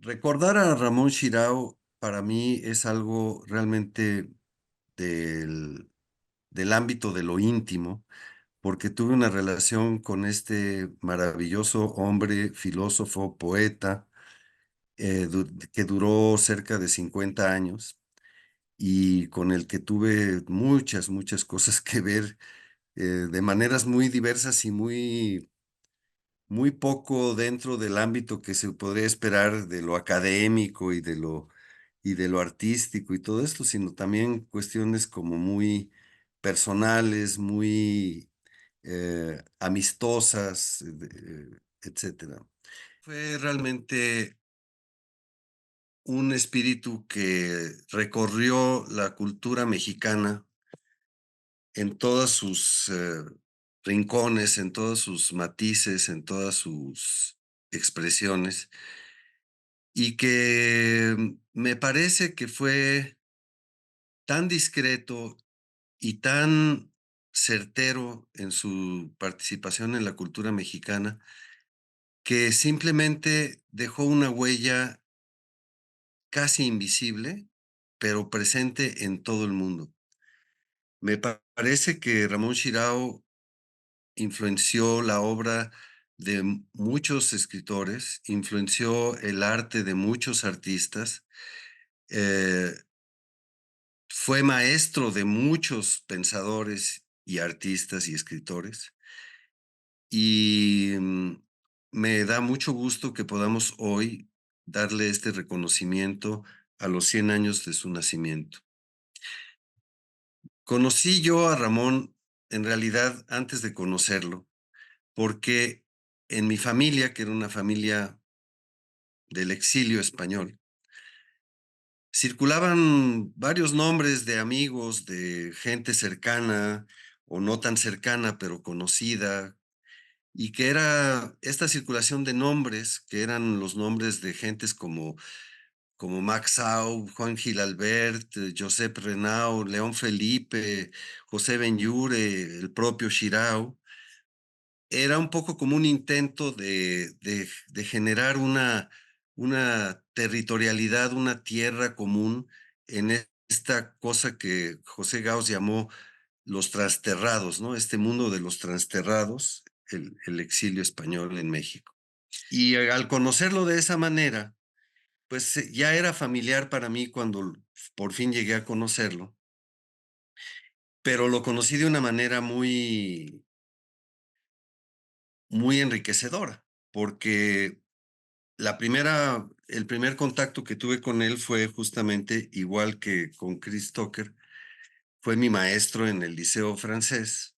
Recordar a Ramón Shirao para mí es algo realmente del, del ámbito de lo íntimo, porque tuve una relación con este maravilloso hombre, filósofo, poeta, que duró cerca de 50 años y con el que tuve muchas cosas que ver de maneras muy diversas y muy poco dentro del ámbito que se podría esperar de lo académico y de lo artístico y todo esto, sino también cuestiones como muy personales, muy amistosas, etcétera. Fue realmente un espíritu que recorrió la cultura mexicana en todos sus rincones, en todos sus matices, en todas sus expresiones, y que me parece que fue tan discreto y tan certero en su participación en la cultura mexicana, que simplemente dejó una huella casi invisible, pero presente en todo el mundo. Parece que Ramón Shirao influenció la obra de muchos escritores, influenció el arte de muchos artistas, eh, fue maestro de muchos pensadores y artistas y escritores, y me da mucho gusto que podamos hoy darle este reconocimiento a los 100 años de su nacimiento. Conocí yo a Ramón en realidad antes de conocerlo, porque en mi familia, que era una familia del exilio español, circulaban varios nombres de amigos, de gente cercana o no tan cercana, pero conocida, y que era esta circulación de nombres, que eran los nombres de gentes como Max Sau, Juan Gil Albert, Josep Renau, León Felipe, José Benlliure, el propio Shirao. Era un poco como un intento de generar una territorialidad, una tierra común en esta cosa que José Gauss llamó los transterrados, ¿no? Este mundo de los transterrados, el exilio español en México. Y al conocerlo de esa manera, pues ya era familiar para mí cuando por fin llegué a conocerlo, pero lo conocí de una manera muy enriquecedora, porque el primer contacto que tuve con él fue justamente igual que con Chris Tucker, fue mi maestro en el liceo francés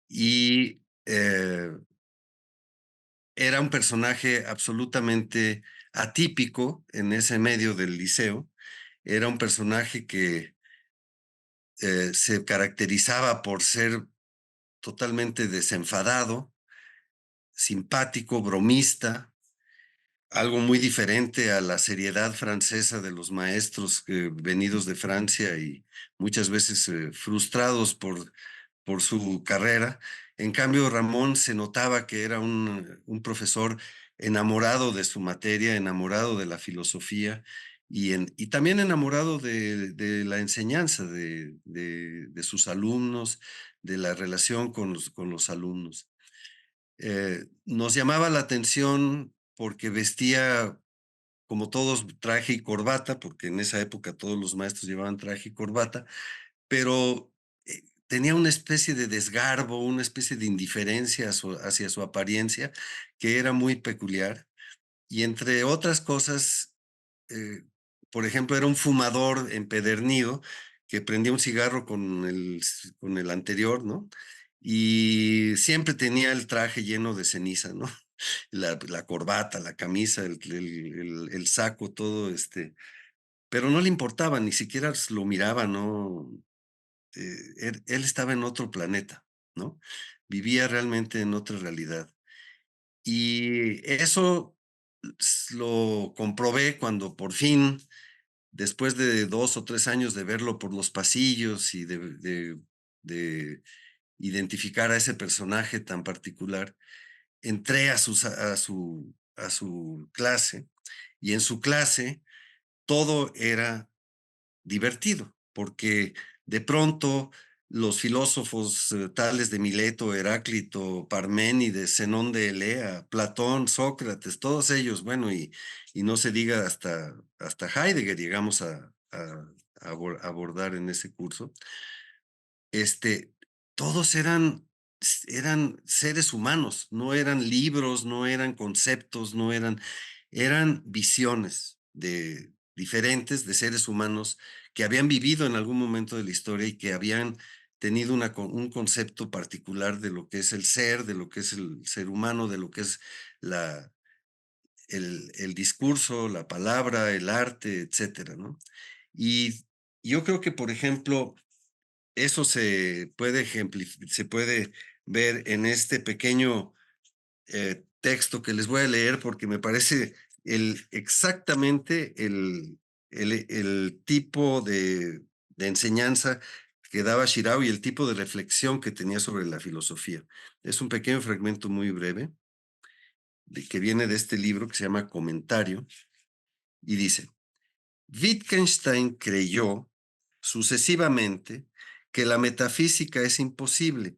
y era un personaje absolutamente atípico en ese medio del liceo. Era un personaje que se caracterizaba por ser totalmente desenfadado, simpático, bromista, algo muy diferente a la seriedad francesa de los maestros venidos de Francia y muchas veces frustrados por su carrera. En cambio, Ramón se notaba que era un profesor enamorado de su materia, enamorado de la filosofía y también enamorado de la enseñanza de sus alumnos, de la relación con los alumnos. Nos llamaba la atención porque vestía como todos traje y corbata, porque en esa época todos los maestros llevaban traje y corbata, pero tenía una especie de desgarbo, una especie de indiferencia hacia su apariencia que era muy peculiar. Y entre otras cosas, eh, por ejemplo, era un fumador empedernido que prendía un cigarro con el anterior, ¿no? Y siempre tenía el traje lleno de ceniza, ¿no? La corbata, la camisa, el saco, todo pero no le importaba, ni siquiera lo miraba, ¿no? Él estaba en otro planeta, ¿no? Vivía realmente en otra realidad. Y eso lo comprobé cuando por fin, después de 2 o 3 años de verlo por los pasillos y de identificar a ese personaje tan particular, entré a su a su clase, y en su clase todo era divertido, porque de pronto los filósofos tales de Mileto, Heráclito, Parménides, Zenón de Elea, Platón, Sócrates, todos ellos, bueno, y no se diga hasta Heidegger llegamos a abordar en ese curso, este, todos eran seres humanos, no eran libros, no eran conceptos, eran visiones diferentes de seres humanos que habían vivido en algún momento de la historia y que habían tenido un concepto particular de lo que es el ser, de lo que es el ser humano, de lo que es la, el discurso, la palabra, el arte, etcétera, ¿no? Y yo creo que, por ejemplo, eso se puede ver en este pequeño texto que les voy a leer porque me parece exactamente el tipo de enseñanza que daba Shirao y el tipo de reflexión que tenía sobre la filosofía. Es un pequeño fragmento muy breve que viene de este libro que se llama Comentario y dice: Wittgenstein creyó sucesivamente que la metafísica es imposible,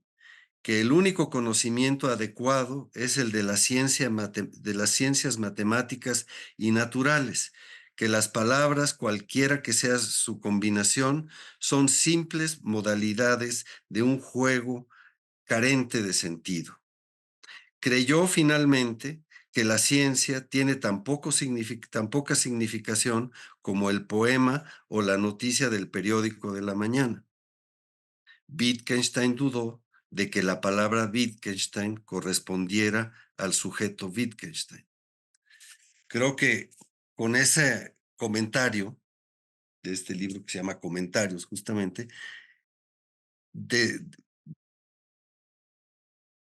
que el único conocimiento adecuado es el de de las ciencias matemáticas y naturales, que las palabras, cualquiera que sea su combinación, son simples modalidades de un juego carente de sentido. Creyó finalmente que la ciencia tiene tan poca significación como el poema o la noticia del periódico de la mañana. Wittgenstein dudó de que la palabra Wittgenstein correspondiera al sujeto Wittgenstein. Creo que con ese comentario de este libro que se llama Comentarios, justamente, de,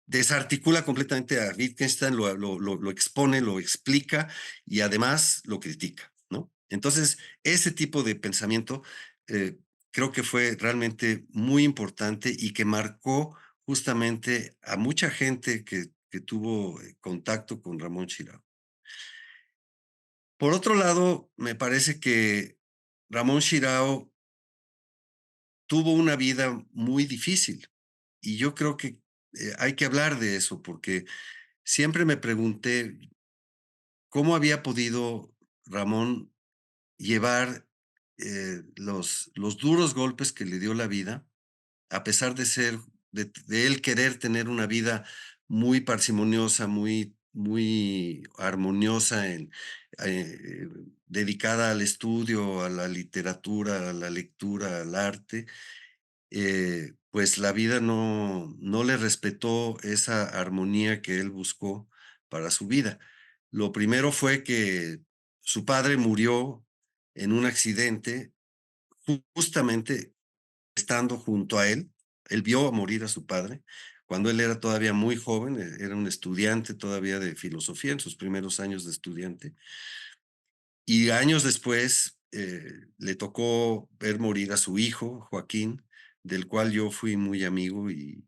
desarticula completamente a Wittgenstein, lo expone, lo explica y además lo critica, ¿no? Entonces, ese tipo de pensamiento eh, creo que fue realmente muy importante y que marcó justamente a mucha gente que tuvo contacto con Ramón Chirao. Por otro lado, me parece que Ramón Chirao tuvo una vida muy difícil y yo creo que hay que hablar de eso porque siempre me pregunté cómo había podido Ramón llevar los duros golpes que le dio la vida, a pesar de de él querer tener una vida muy parsimoniosa, muy armoniosa, eh, dedicada al estudio, a la literatura, a la lectura, al arte, pues la vida no le respetó esa armonía que él buscó para su vida. Lo primero fue que su padre murió en un accidente justamente estando junto a él. Él vio morir a su padre cuando él era todavía muy joven, era un estudiante todavía de filosofía en sus primeros años de estudiante. Y años después le tocó ver morir a su hijo, Joaquín, del cual yo fui muy amigo y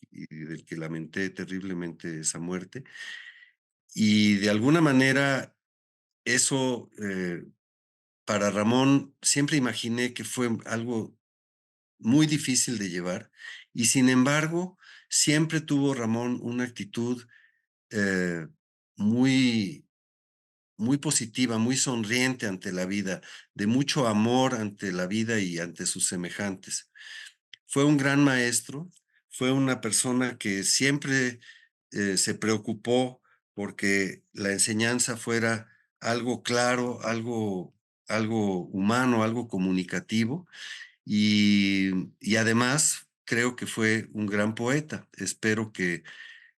del que lamenté terriblemente esa muerte. Y de alguna manera eso para Ramón siempre imaginé que fue algo muy difícil de llevar y sin embargo siempre tuvo Ramón una actitud eh, muy muy positiva, muy sonriente ante la vida, de mucho amor ante la vida y ante sus semejantes. Fue un gran maestro, fue una persona que siempre se preocupó porque la enseñanza fuera algo claro, algo humano, algo comunicativo y además creo que fue un gran poeta. Espero que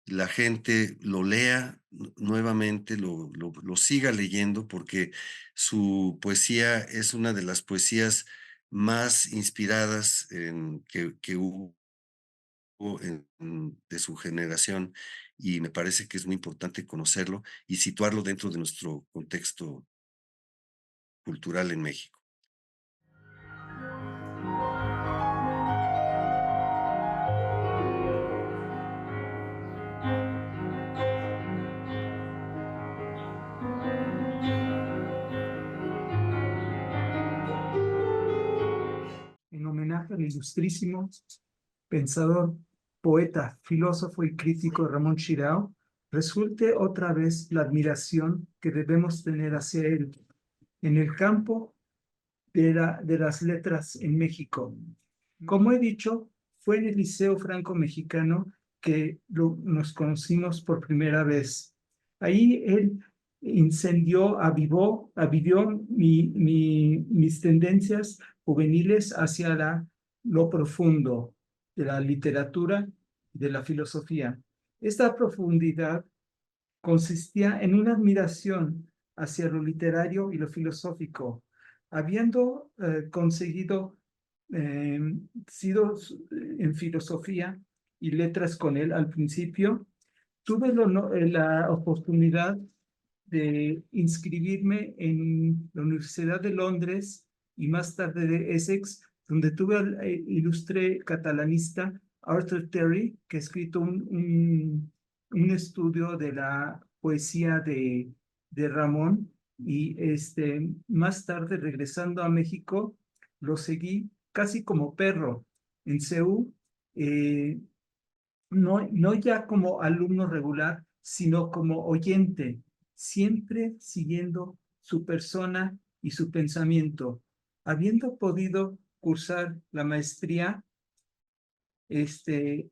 la gente lo lea nuevamente, lo siga leyendo, porque su poesía es una de las poesías más inspiradas que hubo de su generación y me parece que es muy importante conocerlo y situarlo dentro de nuestro contexto cultural en México. al ilustrísimo pensador, poeta, filósofo y crítico Ramón Chirao, resulte otra vez la admiración que debemos tener hacia él en el campo de las letras en México. Como he dicho, fue en el Liceo Franco-Mexicano que nos conocimos por primera vez. Ahí él avivió mis tendencias juveniles hacia lo profundo de la literatura y de la filosofía. Esta profundidad consistía en una admiración hacia lo literario y lo filosófico. Habiendo conseguido sido en filosofía y letras con él al principio, tuve la oportunidad de inscribirme en la Universidad de Londres y más tarde de Essex, donde tuve al ilustre catalanista Arthur Terry, que ha escrito un estudio de la poesía de Ramón, y más tarde, regresando a México, lo seguí casi como perro en CEU, no ya como alumno regular, sino como oyente, siempre siguiendo su persona y su pensamiento. Habiendo podido cursar la maestría,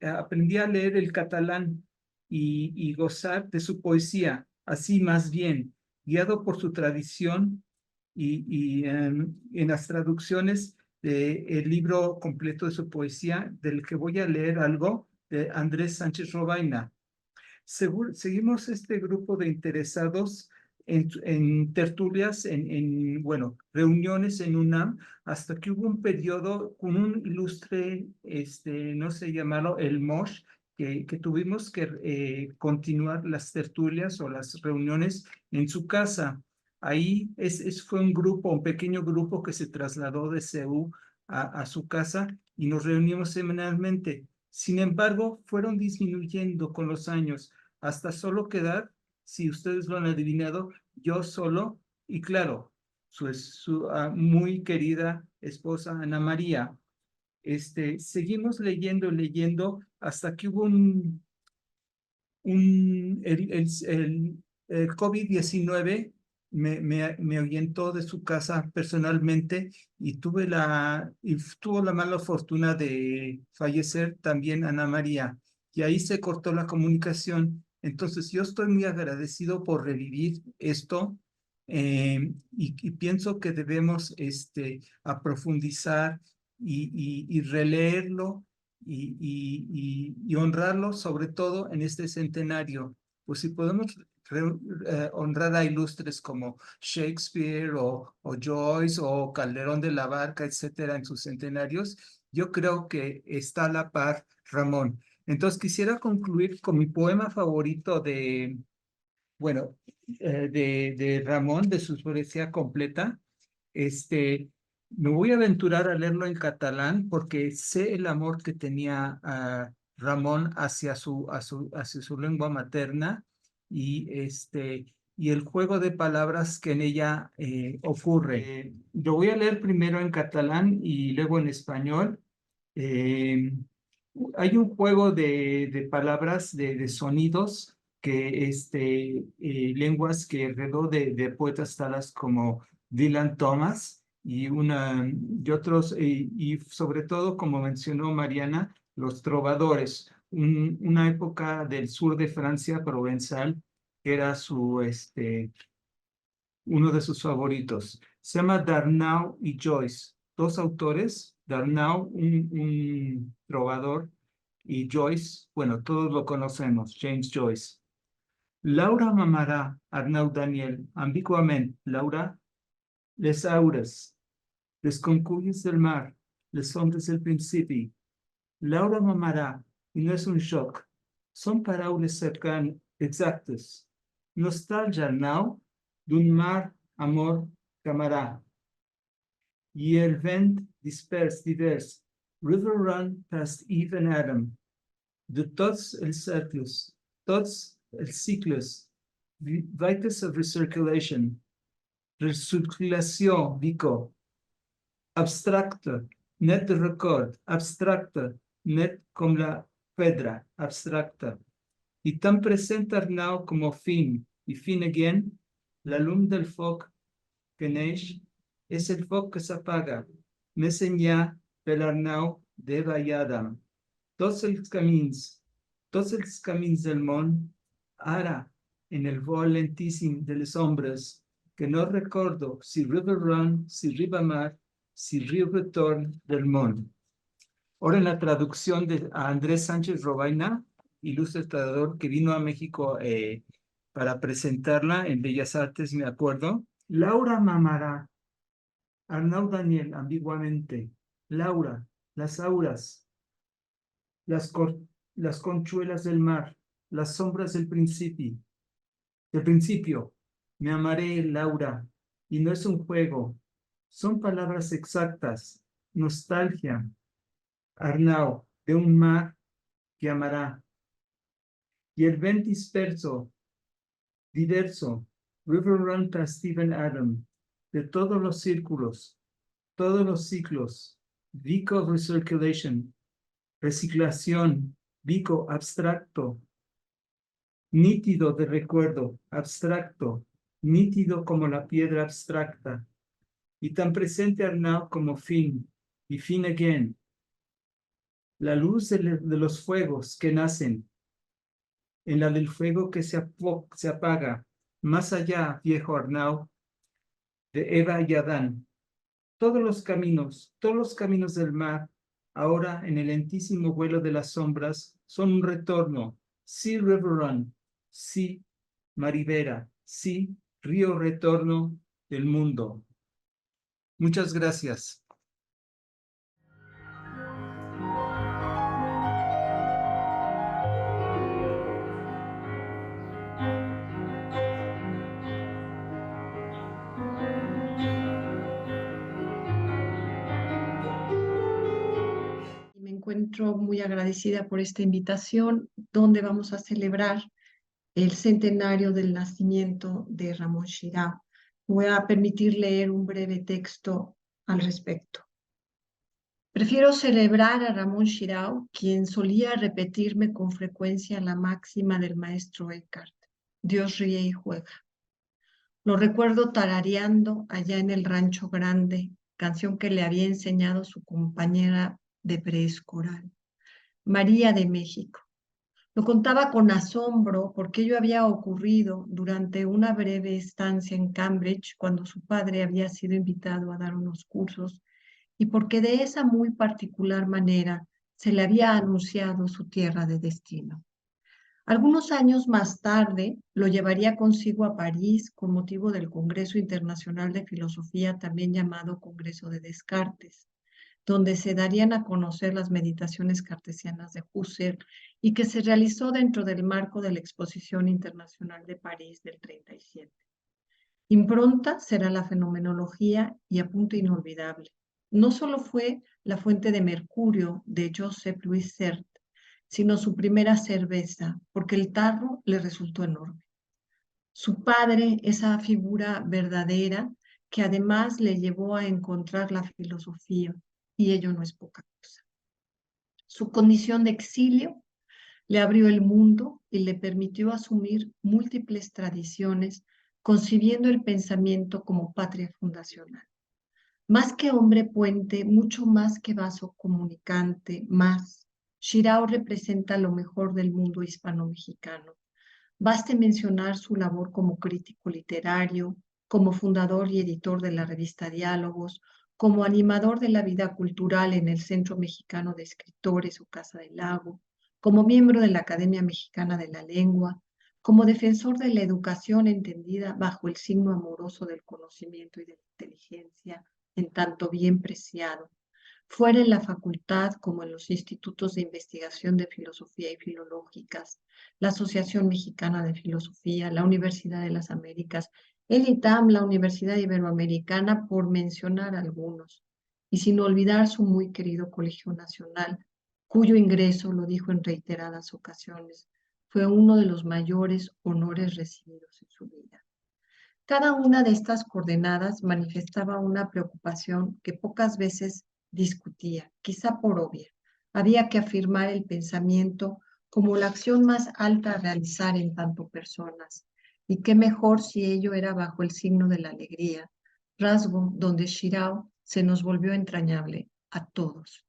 aprendí a leer el catalán y gozar de su poesía, así más bien, guiado por su tradición y en las traducciones del libro completo de su poesía, del que voy a leer algo, de Andrés Sánchez Robaina. Seguimos este grupo de interesados en tertulias, bueno, reuniones en UNAM, hasta que hubo un periodo con un ilustre, no sé llamarlo, el MOSH, que tuvimos que continuar las tertulias o las reuniones en su casa. Ahí fue un pequeño grupo que se trasladó de CEU a su casa y nos reunimos semanalmente. Sin embargo, fueron disminuyendo con los años hasta solo quedar, si ustedes lo han adivinado, yo solo y claro, su muy querida esposa Ana María. Seguimos leyendo hasta que hubo el COVID-19 me ahuyentó de su casa personalmente y tuvo la mala fortuna de fallecer también Ana María. Y ahí se cortó la comunicación. Entonces yo estoy muy agradecido por revivir esto y pienso que debemos aprofundizar y releerlo y honrarlo, sobre todo en este centenario. Pues si podemos honrar a ilustres como Shakespeare o Joyce o Calderón de la Barca, etcétera, en sus centenarios, yo creo que está a la par Ramón. Entonces quisiera concluir con mi poema favorito bueno, de Ramón, de su poesía completa. Me voy a aventurar a leerlo en catalán porque sé el amor que tenía Ramón hacia su lengua materna y el juego de palabras que en ella ocurre. Lo voy a leer primero en catalán y luego en español. Eh, Hay un juego de palabras, de sonidos lenguas que heredó de poetas tales como Dylan Thomas y otros, y sobre todo, como mencionó Mariana, los trovadores, una época del sur de Francia, provenzal, que era uno de sus favoritos. Se llama Darnau y Joyce, dos autores, Darnau, un trovador, y Joyce, bueno, todos lo conocemos, James Joyce. Laura mamarà, Arnau Daniel, ambiguamente, Laura, les aures, les conculles del mar, les sombres del principi. Laura mamarà, y no es un shock, son paraules cercanas, exactas. Nostalgia, Arnau, d'un mar, amor, camarà. I el vent divers, river run past Eve and Adam. De tots els cercles, tots els cicles, vites of recirculation, recirculació, dico, abstracta, net de record, abstracte, net com la pedra, abstracta. I tan present Arnau com fin, i fin again, la llum del foc que neix és el foc que s'apaga, més enllà de l'Arnau d'Eva i Adam. Tots els camins del món, ara, en el vol lentíssim de les ombres, que no recordo si River Run, si Ribamar, si Río Retorn del món. Ahora en la traducción de a Andrés Sánchez Robaina, ilustrador que vino a México para presentarla en Bellas Artes, me acuerdo. Laura mamará, Arnau Daniel, ambiguamente. Laura, las auras, las conchuelas del mar, las sombras del principio. Me amaré, Laura, y no es un juego, son palabras exactas, nostalgia, Arnau, de un mar que amará. Y el ven disperso, diverso, River Run para Stephen Adam, de todos los círculos, todos los ciclos, Vico Recirculation, reciclación, Vico abstracto, nítido de recuerdo, abstracto, nítido como la piedra abstracta, y tan presente Arnau como fin, y fin again, la luz de los fuegos que nacen, en la del fuego que se apaga, más allá, viejo Arnau, de Eva y Adán. Todos los caminos del mar, ahora en el lentísimo vuelo de las sombras, son un retorno. Sí, River Run, sí, Maribera, sí, río retorno del mundo. Muchas gracias. Me encuentro muy agradecida por esta invitación, donde vamos a celebrar el centenario del nacimiento de Ramón Shirao. Voy a permitir leer un breve texto al respecto. Prefiero celebrar a Ramón Shirao, quien solía repetirme con frecuencia la máxima del maestro Eckhart: Dios ríe y juega. Lo recuerdo tarareando allá en el Rancho Grande, canción que le había enseñado su compañera de preescolar, María de México. Lo contaba con asombro porque ello había ocurrido durante una breve estancia en Cambridge, cuando su padre había sido invitado a dar unos cursos, y porque de esa muy particular manera se le había anunciado su tierra de destino. Algunos años más tarde lo llevaría consigo a París con motivo del Congreso Internacional de Filosofía, también llamado Congreso de Descartes, donde se darían a conocer las meditaciones cartesianas de Husserl y que se realizó dentro del marco de la Exposición Internacional de París del 37. Impronta será la fenomenología y apunte inolvidable. No solo fue la fuente de mercurio de Joseph Louis Sartre, sino su primera cerveza, porque el tarro le resultó enorme. Su padre, esa figura verdadera que además le llevó a encontrar la filosofía, y ello no es poca cosa. Su condición de exilio le abrió el mundo y le permitió asumir múltiples tradiciones, concibiendo el pensamiento como patria fundacional. Más que hombre puente, mucho más que vaso comunicante, más, Shirao representa lo mejor del mundo hispano-mexicano. Baste mencionar su labor como crítico literario, como fundador y editor de la revista Diálogos, como animador de la vida cultural en el Centro Mexicano de Escritores o Casa del Lago, como miembro de la Academia Mexicana de la Lengua, como defensor de la educación entendida bajo el signo amoroso del conocimiento y de la inteligencia, en tanto bien preciado, fuera en la facultad como en los institutos de investigación de filosofía y filológicas, la Asociación Mexicana de Filosofía, la Universidad de las Américas, el ITAM, la Universidad Iberoamericana, por mencionar algunos, y sin olvidar su muy querido Colegio Nacional, cuyo ingreso, lo dijo en reiteradas ocasiones, fue uno de los mayores honores recibidos en su vida. Cada una de estas coordenadas manifestaba una preocupación que pocas veces discutía, quizá por obvia. Había que afirmar el pensamiento como la acción más alta a realizar en tanto personas. Y qué mejor si ello era bajo el signo de la alegría, rasgo donde Shirao se nos volvió entrañable a todos.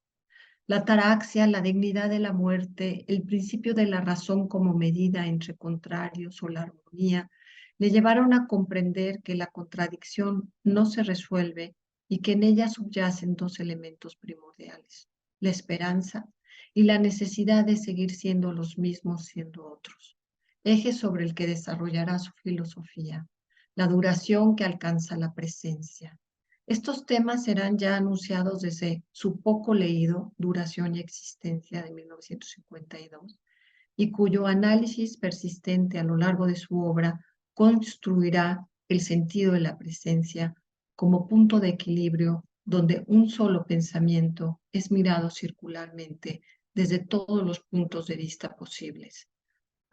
La ataraxia, la dignidad de la muerte, el principio de la razón como medida entre contrarios o la armonía, le llevaron a comprender que la contradicción no se resuelve y que en ella subyacen dos elementos primordiales, la esperanza y la necesidad de seguir siendo los mismos siendo otros, eje sobre el que desarrollará su filosofía, la duración que alcanza la presencia. Estos temas serán ya anunciados desde su poco leído Duración y Existencia de 1952 y cuyo análisis persistente a lo largo de su obra construirá el sentido de la presencia como punto de equilibrio donde un solo pensamiento es mirado circularmente desde todos los puntos de vista posibles.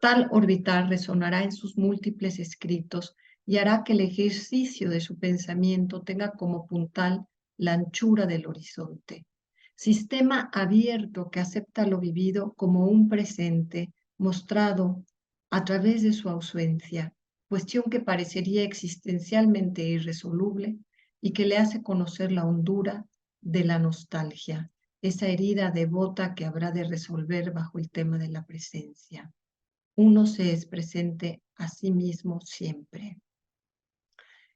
Tal orbitar resonará en sus múltiples escritos y hará que el ejercicio de su pensamiento tenga como puntal la anchura del horizonte. Sistema abierto que acepta lo vivido como un presente mostrado a través de su ausencia, cuestión que parecería existencialmente irresoluble y que le hace conocer la hondura de la nostalgia, esa herida devota que habrá de resolver bajo el tema de la presencia. Uno se es presente a sí mismo siempre.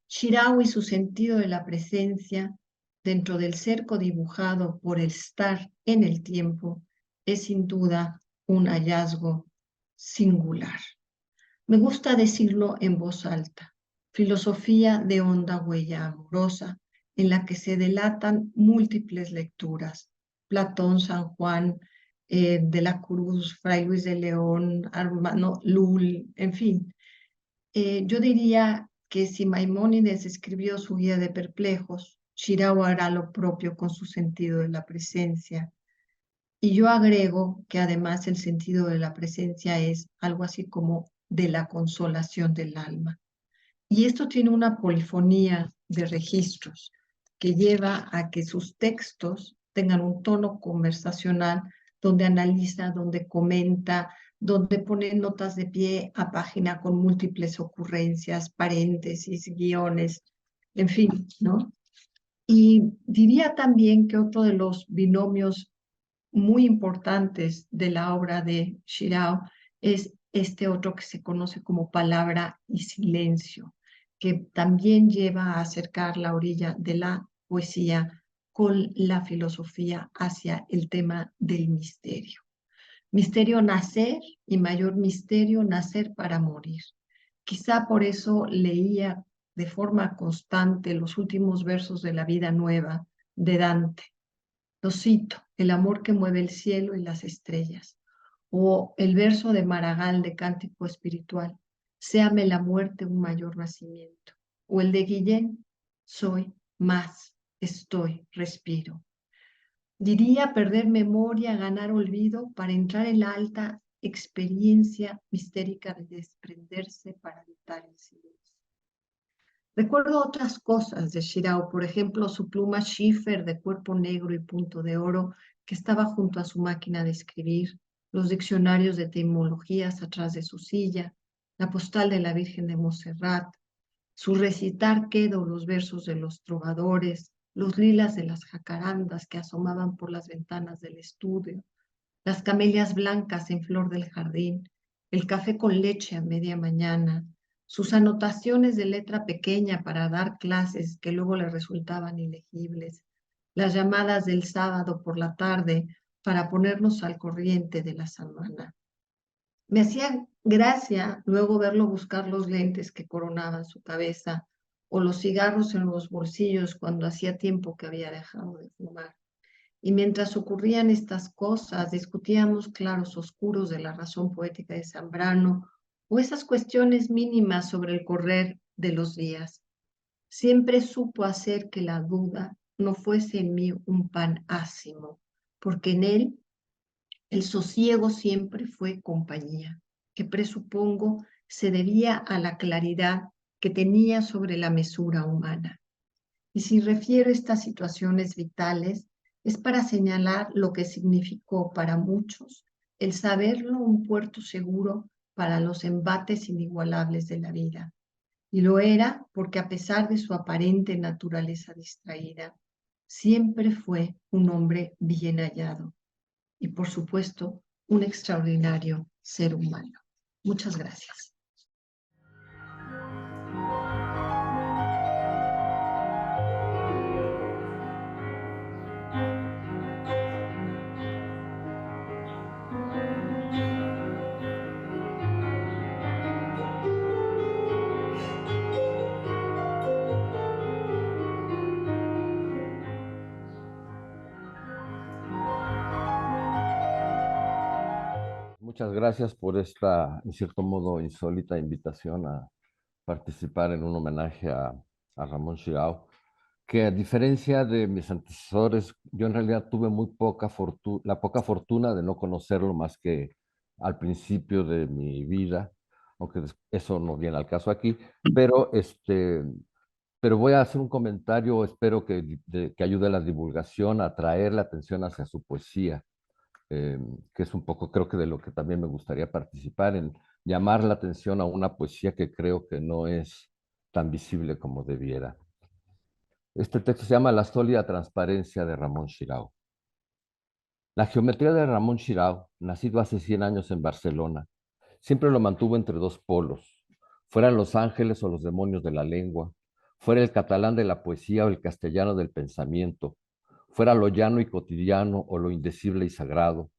Shirao y su sentido de la presencia dentro del cerco dibujado por el estar en el tiempo es sin duda un hallazgo singular. Me gusta decirlo en voz alta, filosofía de honda huella amorosa en la que se delatan múltiples lecturas, Platón, San Juan, de la Cruz, Fray Luis de León, Armando Lul, en fin. Yo diría que si Maimónides escribió su guía de perplejos, Shirao hará lo propio con su sentido de la presencia. Y yo agrego que además el sentido de la presencia es algo así como de la consolación del alma. Y esto tiene una polifonía de registros que lleva a que sus textos tengan un tono conversacional donde analiza, donde comenta, donde pone notas de pie a página con múltiples ocurrencias, paréntesis, guiones, en fin, ¿no? Y diría también que otro de los binomios muy importantes de la obra de Shirao es este otro que se conoce como palabra y silencio, que también lleva a acercar la orilla de la poesía con la filosofía hacia el tema del misterio. Misterio nacer y mayor misterio nacer para morir. Quizá por eso leía de forma constante los últimos versos de La Vida Nueva de Dante. Lo cito, el amor que mueve el cielo y las estrellas. O el verso de Maragall de Cántico Espiritual, séame la muerte un mayor nacimiento. O el de Guillén, soy más, estoy, respiro. Diría perder memoria, ganar olvido para entrar en la alta experiencia mistérica de desprenderse para habitar el silencio. Recuerdo otras cosas de Shirao, por ejemplo, su pluma Schiffer de cuerpo negro y punto de oro que estaba junto a su máquina de escribir, los diccionarios de etimologías atrás de su silla, la postal de la Virgen de Montserrat, su recitar quedo los versos de los trovadores, los lilas de las jacarandas que asomaban por las ventanas del estudio, las camelias blancas en flor del jardín, el café con leche a media mañana, sus anotaciones de letra pequeña para dar clases que luego le resultaban ilegibles, las llamadas del sábado por la tarde para ponernos al corriente de la semana. Me hacía gracia luego verlo buscar los lentes que coronaban su cabeza o los cigarros en los bolsillos cuando hacía tiempo que había dejado de fumar. Y mientras ocurrían estas cosas, discutíamos claros oscuros de la razón poética de Zambrano o esas cuestiones mínimas sobre el correr de los días. Siempre supo hacer que la duda no fuese en mí un pan ácimo, porque en él el sosiego siempre fue compañía, que presupongo se debía a la claridad que tenía sobre la mesura humana. Y si refiero estas situaciones vitales, es para señalar lo que significó para muchos el saberlo un puerto seguro para los embates inigualables de la vida. Y lo era porque a pesar de su aparente naturaleza distraída, siempre fue un hombre bien hallado y, por supuesto, un extraordinario ser humano. Muchas gracias. Muchas gracias por esta, en cierto modo, insólita invitación a participar en un homenaje a Ramón Chirao, que a diferencia de mis antecesores, yo en realidad tuve muy poca fortuna, la poca fortuna de no conocerlo más que al principio de mi vida, aunque eso no viene al caso aquí, pero, pero voy a hacer un comentario, espero que ayude a la divulgación, a atraer la atención hacia su poesía, eh, que es un poco, creo que de lo que también me gustaría participar, en llamar la atención a una poesía que creo que no es tan visible como debiera. Este texto se llama La sólida transparencia de Ramón Xirau. La geometría de Ramón Xirau, nacido hace 100 años en Barcelona, siempre lo mantuvo entre dos polos, fueran los ángeles o los demonios de la lengua, fuera el catalán de la poesía o el castellano del pensamiento, fuera lo llano y cotidiano o lo indecible y sagrado,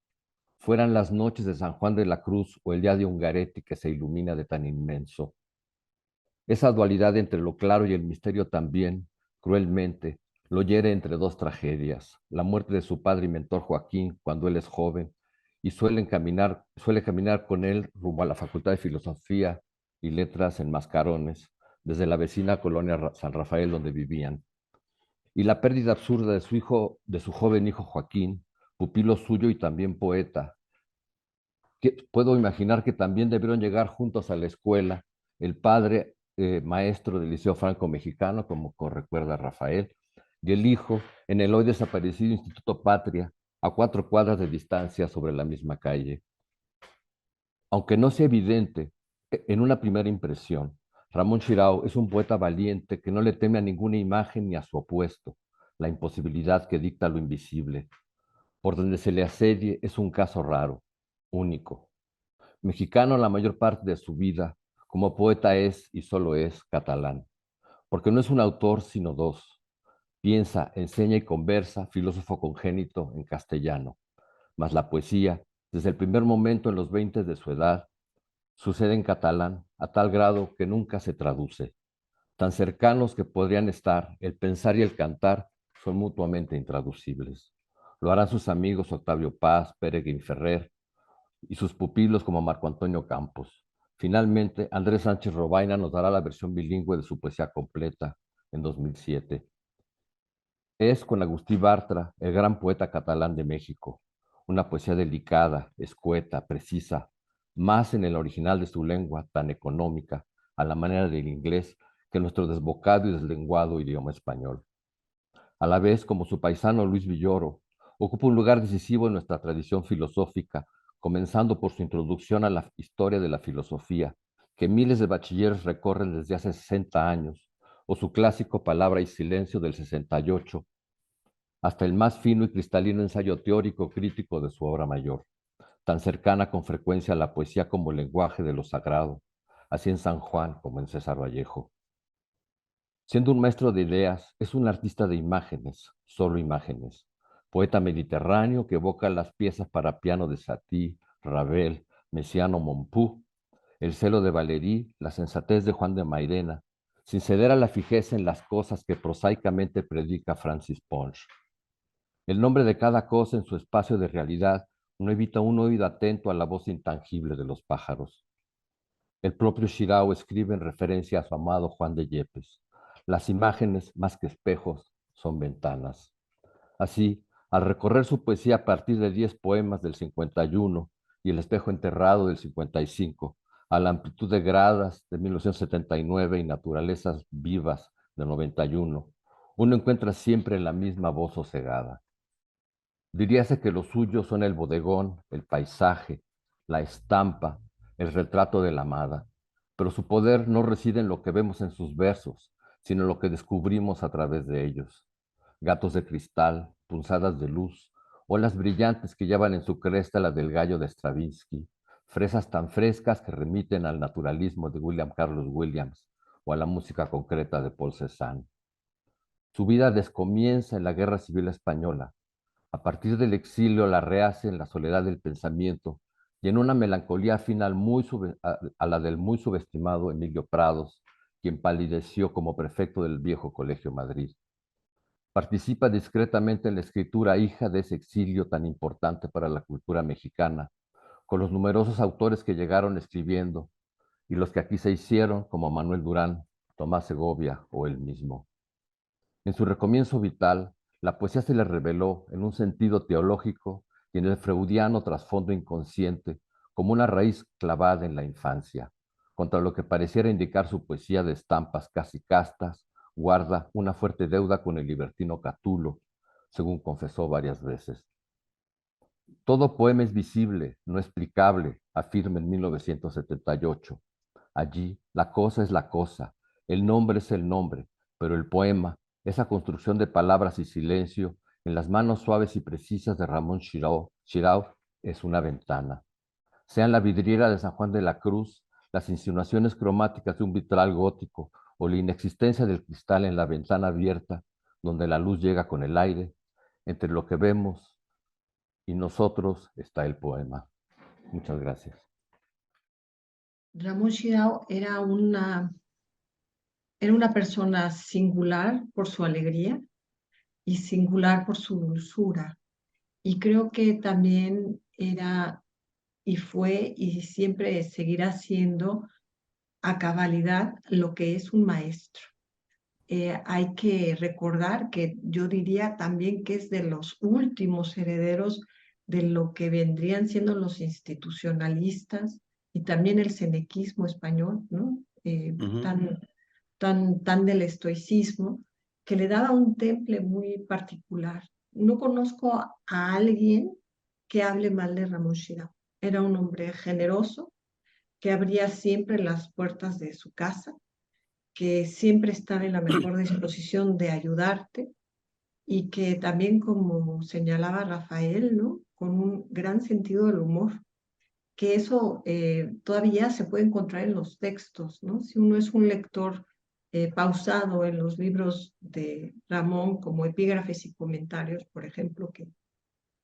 fueran las noches de San Juan de la Cruz o el día de Ungaretti que se ilumina de tan inmenso. Esa dualidad entre lo claro y el misterio también, cruelmente, lo hiere entre dos tragedias, la muerte de su padre y mentor Joaquín cuando él es joven, y suele caminar con él rumbo a la Facultad de Filosofía y Letras en Mascarones, desde la vecina colonia San Rafael donde vivían. Y la pérdida absurda de su hijo, de su joven hijo Joaquín, pupilo suyo y también poeta, que puedo imaginar que también debieron llegar juntos a la escuela, el padre maestro del Liceo Franco Mexicano, como recuerda Rafael, y el hijo en el hoy desaparecido Instituto Patria, a 4 cuadras de distancia sobre la misma calle. Aunque no sea evidente en una primera impresión, Ramón Xirau es un poeta valiente que no le teme a ninguna imagen ni a su opuesto, la imposibilidad que dicta lo invisible. Por donde se le asedie es un caso raro, único. Mexicano la mayor parte de su vida, como poeta es y solo es catalán, porque no es un autor sino dos. Piensa, enseña y conversa, filósofo congénito en castellano, mas la poesía, desde el primer momento en los 20 de su edad, sucede en catalán a tal grado que nunca se traduce. Tan cercanos que podrían estar, el pensar y el cantar son mutuamente intraducibles. Lo harán sus amigos Octavio Paz, Peregrine Ferrer, y sus pupilos como Marco Antonio Campos. Finalmente, Andrés Sánchez Robaina nos dará la versión bilingüe de su poesía completa en 2007. Es, con Agustí Bartra, el gran poeta catalán de México. Una poesía delicada, escueta, precisa, más en el original de su lengua, tan económica, a la manera del inglés, que nuestro desbocado y deslenguado idioma español. A la vez, como su paisano Luis Villoro, ocupa un lugar decisivo en nuestra tradición filosófica, comenzando por su introducción a la historia de la filosofía, que miles de bachilleres recorren desde hace 60 años, o su clásico Palabra y Silencio del 68, hasta el más fino y cristalino ensayo teórico crítico de su obra mayor, tan cercana con frecuencia a la poesía como lenguaje de lo sagrado, así en San Juan como en César Vallejo. Siendo un maestro de ideas, es un artista de imágenes, solo imágenes. Poeta mediterráneo que evoca las piezas para piano de Satie, Ravel, Messiaen Montpou, el celo de Valéry, la sensatez de Juan de Mairena, sin ceder a la fijeza en las cosas que prosaicamente predica Francis Ponge. El nombre de cada cosa en su espacio de realidad no evita un oído atento a la voz intangible de los pájaros. El propio Xirau escribe en referencia a su amado Juan de Yepes: las imágenes, más que espejos, son ventanas. Así, al recorrer su poesía a partir de 10 poemas del 51 y El espejo enterrado del 55, a la amplitud de gradas de 1979 y Naturalezas vivas de 91, uno encuentra siempre la misma voz sosegada. Diríase que los suyos son el bodegón, el paisaje, la estampa, el retrato de la amada, pero su poder no reside en lo que vemos en sus versos, sino en lo que descubrimos a través de ellos. Gatos de cristal, punzadas de luz, olas brillantes que llevan en su cresta la del gallo de Stravinsky, fresas tan frescas que remiten al naturalismo de William Carlos Williams o a la música concreta de Paul Cézanne. Su vida descomienza en la Guerra Civil Española. A partir del exilio la rehace en la soledad del pensamiento y en una melancolía final a la del muy subestimado Emilio Prados, quien palideció como prefecto del viejo Colegio Madrid. Participa discretamente en la escritura hija de ese exilio tan importante para la cultura mexicana, con los numerosos autores que llegaron escribiendo y los que aquí se hicieron, como Manuel Durán, Tomás Segovia o él mismo. En su recomienzo vital, la poesía se le reveló en un sentido teológico y en el freudiano trasfondo inconsciente como una raíz clavada en la infancia, contra lo que pareciera indicar su poesía de estampas casi castas, guarda una fuerte deuda con el libertino Catulo, según confesó varias veces. Todo poema es visible, no explicable, afirma en 1978. Allí la cosa es la cosa, el nombre es el nombre, pero el poema, esa construcción de palabras y silencio en las manos suaves y precisas de Ramón Xirau es una ventana. Sea en la vidriera de San Juan de la Cruz, las insinuaciones cromáticas de un vitral gótico o la inexistencia del cristal en la ventana abierta, donde la luz llega con el aire, entre lo que vemos y nosotros está el poema. Muchas gracias. Ramón Shirao era una persona singular por su alegría y singular por su dulzura. Y creo que también era y fue y siempre seguirá siendo a cabalidad lo que es un maestro. Hay que recordar que yo diría también que es de los últimos herederos de lo que vendrían siendo los institucionalistas y también el senequismo español, ¿no? Ujú. Tan del estoicismo, que le daba un temple muy particular. No conozco a alguien que hable mal de Ramón Shirao. Era un hombre generoso, que abría siempre las puertas de su casa, que siempre estaba en la mejor disposición de ayudarte y que también, como señalaba Rafael, ¿no? Con un gran sentido del humor, que eso todavía se puede encontrar en los textos, ¿no? Si uno es un lector pausado en los libros de Ramón, como epígrafes y comentarios, por ejemplo,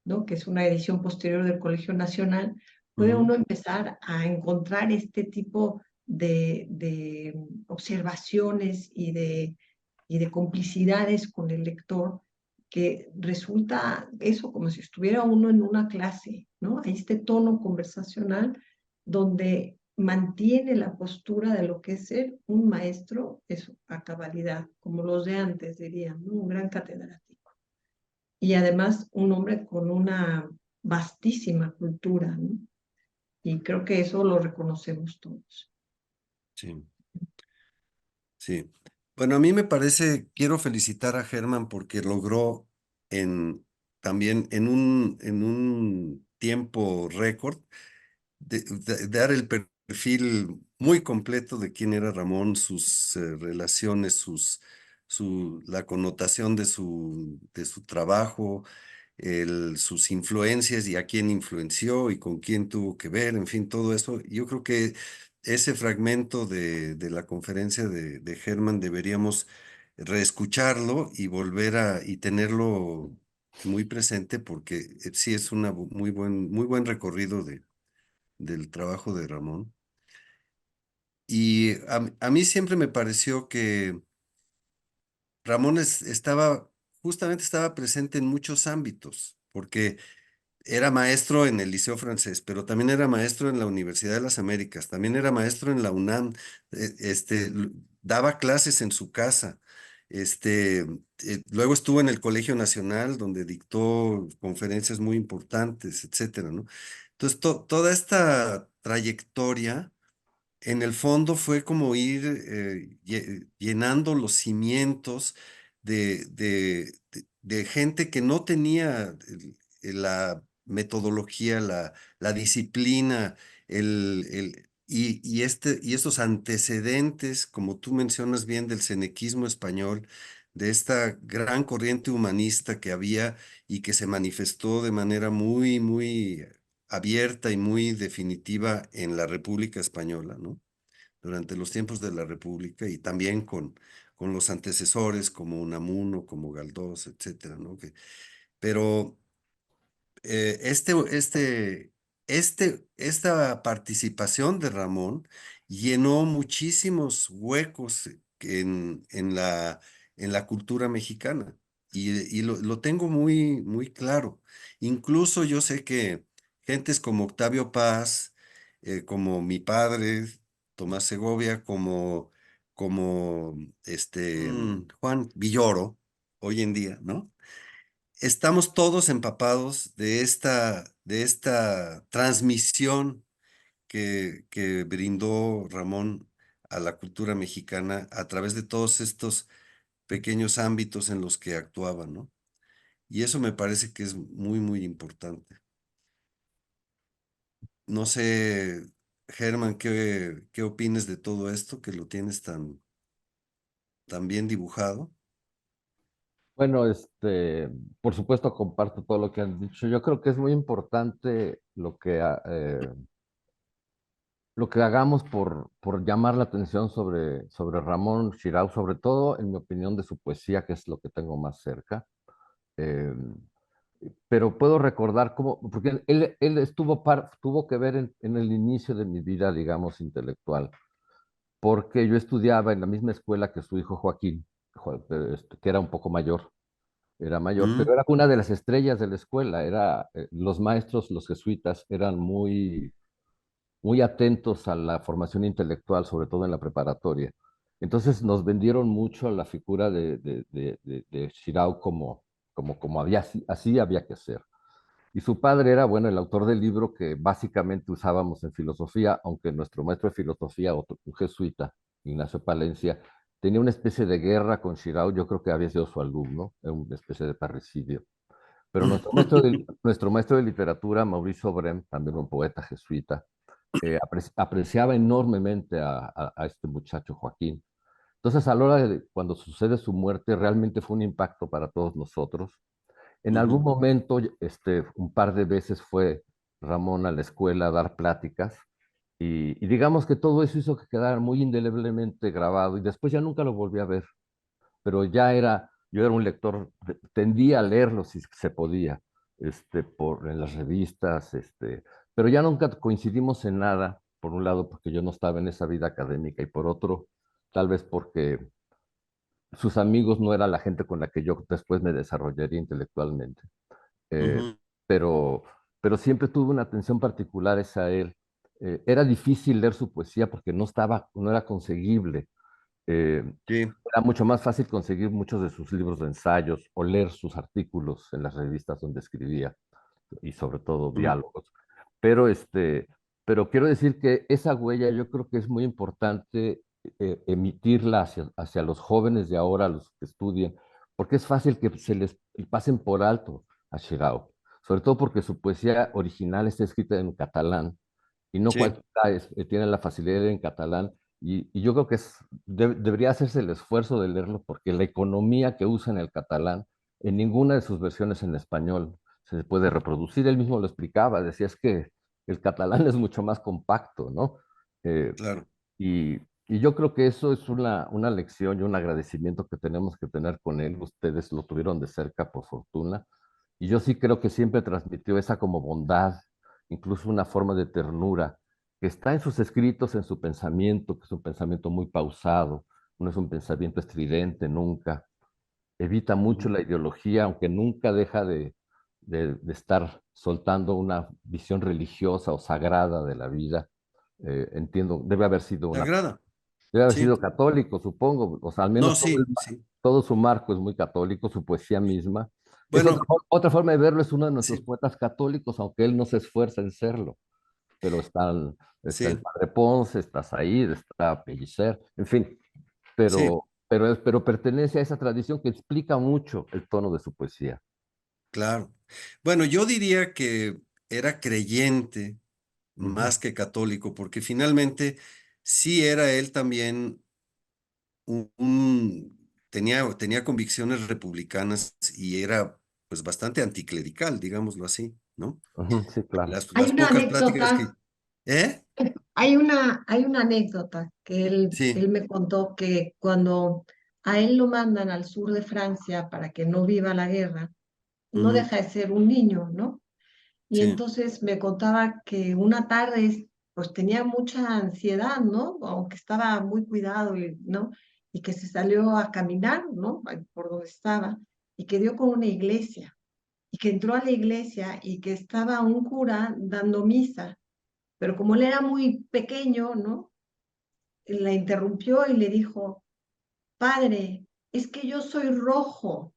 ¿no? Que es una edición posterior del Colegio Nacional, puede uno empezar a encontrar este tipo de observaciones y de complicidades con el lector, que resulta eso como si estuviera uno en una clase, ¿no? Hay este tono conversacional donde mantiene la postura de lo que es ser un maestro, eso, a cabalidad, como los de antes dirían, ¿no? Un gran catedrático. Y además un hombre con una vastísima cultura, ¿no? Y creo que eso lo reconocemos todos. Sí, sí. Bueno, a mí me parece, quiero felicitar a Germán porque logró también en un tiempo récord dar el perfil muy completo de quién era Ramón, sus relaciones, la connotación de su trabajo, sus influencias y a quién influenció y con quién tuvo que ver, en fin, todo eso. Yo creo que ese fragmento de la conferencia de Herman deberíamos reescucharlo y y tenerlo muy presente porque sí es una muy buen recorrido del trabajo de Ramón. Y a mí siempre me pareció que Ramón justamente estaba presente en muchos ámbitos, porque era maestro en el Liceo Francés, pero también era maestro en la Universidad de las Américas, también era maestro en la UNAM, daba clases en su casa, este, luego estuvo en el Colegio Nacional, donde dictó conferencias muy importantes, etcétera, ¿no? Entonces, toda esta trayectoria en el fondo fue como ir llenando los cimientos de gente que no tenía la metodología, la disciplina, y estos antecedentes, como tú mencionas bien, del cenequismo español, de esta gran corriente humanista que había y que se manifestó de manera muy, muy abierta y muy definitiva en la República Española, ¿no? Durante los tiempos de la República y también con los antecesores como Unamuno, como Galdós, etcétera, ¿no? Pero eh, este, este, esta participación de Ramón llenó muchísimos huecos en la cultura mexicana y lo tengo muy, muy claro. Incluso yo sé que gentes como Octavio Paz, como mi padre, Tomás Segovia, como Juan Villoro, hoy en día, ¿no? Estamos todos empapados de esta transmisión que brindó Ramón a la cultura mexicana a través de todos estos pequeños ámbitos en los que actuaba, ¿no? Y eso me parece que es muy, muy importante. No sé, Germán, ¿qué opines de todo esto que lo tienes tan bien dibujado? Bueno, por supuesto comparto todo lo que han dicho. Yo creo que es muy importante lo que hagamos por llamar la atención sobre Ramón Xirau, sobre todo, en mi opinión, de su poesía, que es lo que tengo más cerca. Eh, pero puedo recordar cómo, porque él tuvo que ver en el inicio de mi vida, digamos, intelectual, porque yo estudiaba en la misma escuela que su hijo Joaquín, que era un poco mayor, era mayor, pero ¿Mm? era una de las estrellas de la escuela. Los maestros, los jesuitas, eran muy atentos a la formación intelectual, sobre todo en la preparatoria. Entonces nos vendieron mucho la figura de Shirao como así había que ser. Y su padre era, bueno, el autor del libro que básicamente usábamos en filosofía, aunque nuestro maestro de filosofía, un jesuita, Ignacio Palencia, tenía una especie de guerra con Shirao. Yo creo que había sido su alumno, era una especie de parricidio. Pero nuestro maestro de literatura, Mauricio Brem, también un poeta jesuita, apreciaba enormemente a este muchacho Joaquín. Entonces, a la hora de cuando sucede su muerte, realmente fue un impacto para todos nosotros. En algún Ujú. momento, un par de veces fue Ramón a la escuela a dar pláticas y digamos que todo eso hizo que quedara muy indeleblemente grabado y después ya nunca lo volví a ver, pero yo era un lector, tendía a leerlo si se podía, en las revistas, pero ya nunca coincidimos en nada, por un lado porque yo no estaba en esa vida académica y por otro, tal vez porque sus amigos no era la gente con la que yo después me desarrollaría intelectualmente. Eh, Ujú. pero, pero siempre tuve una atención particular hacia él. Era difícil leer su poesía porque no era conseguible. Eh, Sí, Era mucho más fácil conseguir muchos de sus libros de ensayos o leer sus artículos en las revistas donde escribía y sobre todo ujú, diálogos. Pero, pero quiero decir que esa huella yo creo que es muy importante emitirla hacia los jóvenes de ahora, los que estudien, porque es fácil que se les pasen por alto a Shirao, sobre todo porque su poesía original está escrita en catalán y no sí, cualquiera tiene la facilidad de leer en catalán. Y yo creo que debería hacerse el esfuerzo de leerlo porque la economía que usa en el catalán, en ninguna de sus versiones en español se puede reproducir. Él mismo lo explicaba, decía es que el catalán es mucho más compacto, ¿no? Eh, claro. y, y yo creo que eso es una lección y un agradecimiento que tenemos que tener con él. Ustedes lo tuvieron de cerca, por fortuna. Y yo sí creo que siempre transmitió esa como bondad, incluso una forma de ternura, que está en sus escritos, en su pensamiento, que es un pensamiento muy pausado, no es un pensamiento estridente nunca. Evita mucho Ujú. la ideología, aunque nunca deja de estar soltando una visión religiosa o sagrada de la vida. Entiendo, ¿Te agrada? debe haber Sí. sido católico, supongo, o sea, al No, menos sí, sí. todo su marco es muy católico, su poesía misma. Es Bueno, otra forma de verlo, es uno de nuestros sí, poetas católicos, aunque él no se esfuerza en serlo, pero está el sí, Padre Ponce, está Said, está Pellicer, en fin, sí, pero pertenece a esa tradición que explica mucho el tono de su poesía. claro. Bueno, yo diría que era creyente Ujú. más que católico, porque finalmente sí era él también tenía convicciones republicanas y era pues bastante anticlerical, digámoslo así, ¿no? Ujú, sí, claro. Hay Las una pocas pláticas que... anécdota, ¿Eh? hay una anécdota que Sí. él me contó que cuando a él lo mandan al sur de Francia para que no viva la guerra, no Ujú, deja de ser un niño, ¿no? Y sí. entonces me contaba que una tarde pues tenía mucha ansiedad, ¿no? Aunque estaba muy cuidado, ¿no? Y que se salió a caminar, ¿no? Ahí por donde estaba, y que dio con una iglesia, y que entró a la iglesia y que estaba un cura dando misa, pero como él era muy pequeño, ¿no? La interrumpió y le dijo, padre, es que yo soy rojo,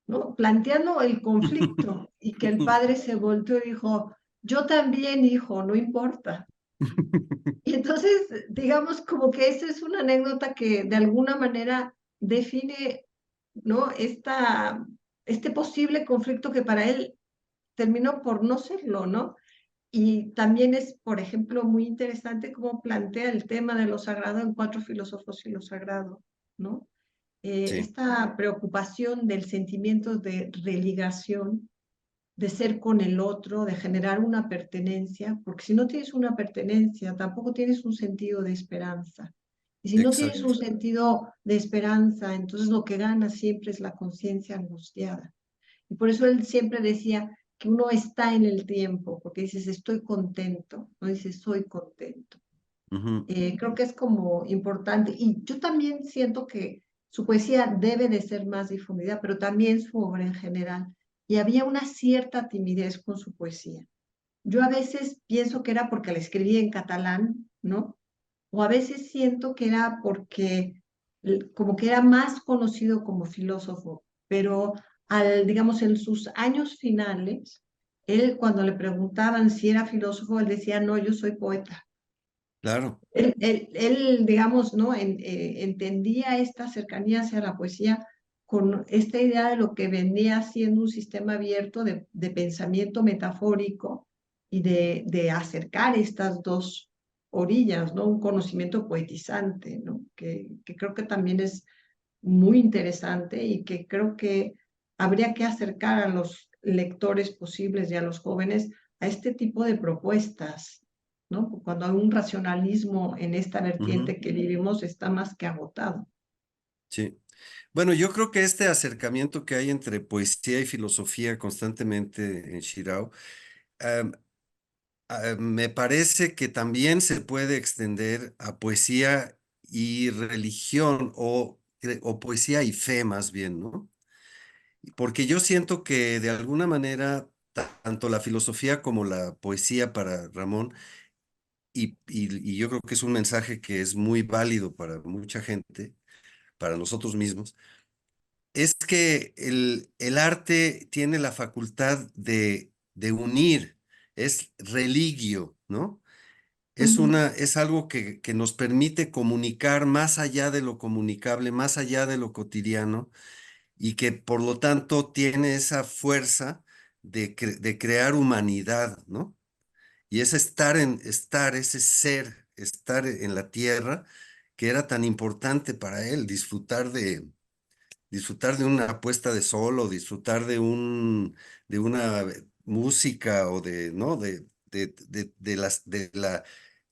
¿no? Planteando el conflicto y que el padre se volteó y dijo, yo también, hijo, no importa. Y entonces, digamos, como que esa es una anécdota que de alguna manera define, ¿no? Este posible conflicto que para él terminó por no serlo, ¿no? Y también es, por ejemplo, muy interesante cómo plantea el tema de lo sagrado en Cuatro filósofos y lo sagrado, ¿no? Sí, Esta preocupación del sentimiento de religación, de ser con el otro, de generar una pertenencia, porque si no tienes una pertenencia, tampoco tienes un sentido de esperanza. Y si no tienes un exacto. sentido de esperanza, entonces lo que gana siempre es la conciencia angustiada. Y por eso él siempre decía que uno está en el tiempo, porque dices, estoy contento, no dices, soy contento. Ujú, Creo que es como importante. Y yo también siento que su poesía debe de ser más difundida, pero también su obra en general. Y había una cierta timidez con su poesía. Yo a veces pienso que era porque la escribía en catalán, ¿no? O a veces siento que era porque como que era más conocido como filósofo, pero digamos, en sus años finales, él cuando le preguntaban si era filósofo, él decía, no, yo soy poeta. claro. Digamos, ¿no? Entendía esta cercanía hacia la poesía con esta idea de lo que venía siendo un sistema abierto de pensamiento metafórico y de acercar estas dos orillas, ¿no? Un conocimiento poetizante, ¿no? Que creo que también es muy interesante y que creo que habría que acercar a los lectores posibles y a los jóvenes a este tipo de propuestas, ¿no? Cuando hay un racionalismo en esta Ujú, vertiente que vivimos está más que agotado. sí. Bueno, yo creo que este acercamiento que hay entre poesía y filosofía constantemente en Shirao, am, me parece que también se puede extender a poesía y religión o poesía y fe más bien, ¿no? Porque yo siento que de alguna manera tanto la filosofía como la poesía para Ramón, y yo creo que es un mensaje que es muy válido para mucha gente, para nosotros mismos, es que el arte tiene la facultad de unir, es religio, ¿no? Ujú. Es algo que nos permite comunicar más allá de lo comunicable, más allá de lo cotidiano, y que por lo tanto tiene esa fuerza de crear humanidad, ¿no? Y ese ese ser, estar en la tierra, que era tan importante para él, disfrutar de una puesta de sol o disfrutar de una música o ¿no? De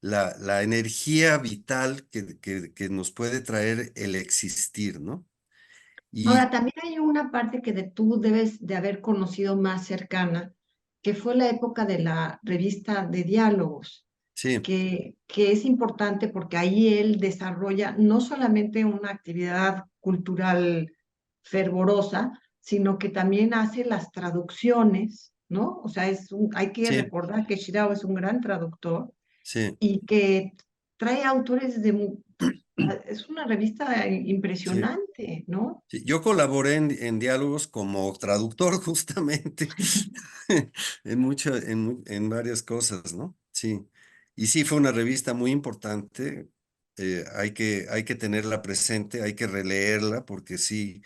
la energía vital que nos puede traer el existir, ¿no? Ahora, Y también hay una parte que tú debes de haber conocido más cercana, que fue la época de la revista de diálogos. sí, Que es importante porque ahí él desarrolla no solamente una actividad cultural fervorosa, sino que también hace las traducciones, ¿no? O sea, hay que sí, recordar que Shirao es un gran traductor sí, y que trae autores es una revista sí. impresionante, ¿no? Sí, yo colaboré en diálogos como traductor justamente en varias cosas, ¿no? Sí. Y sí, fue una revista muy importante. Hay que tenerla presente, hay que releerla porque sí,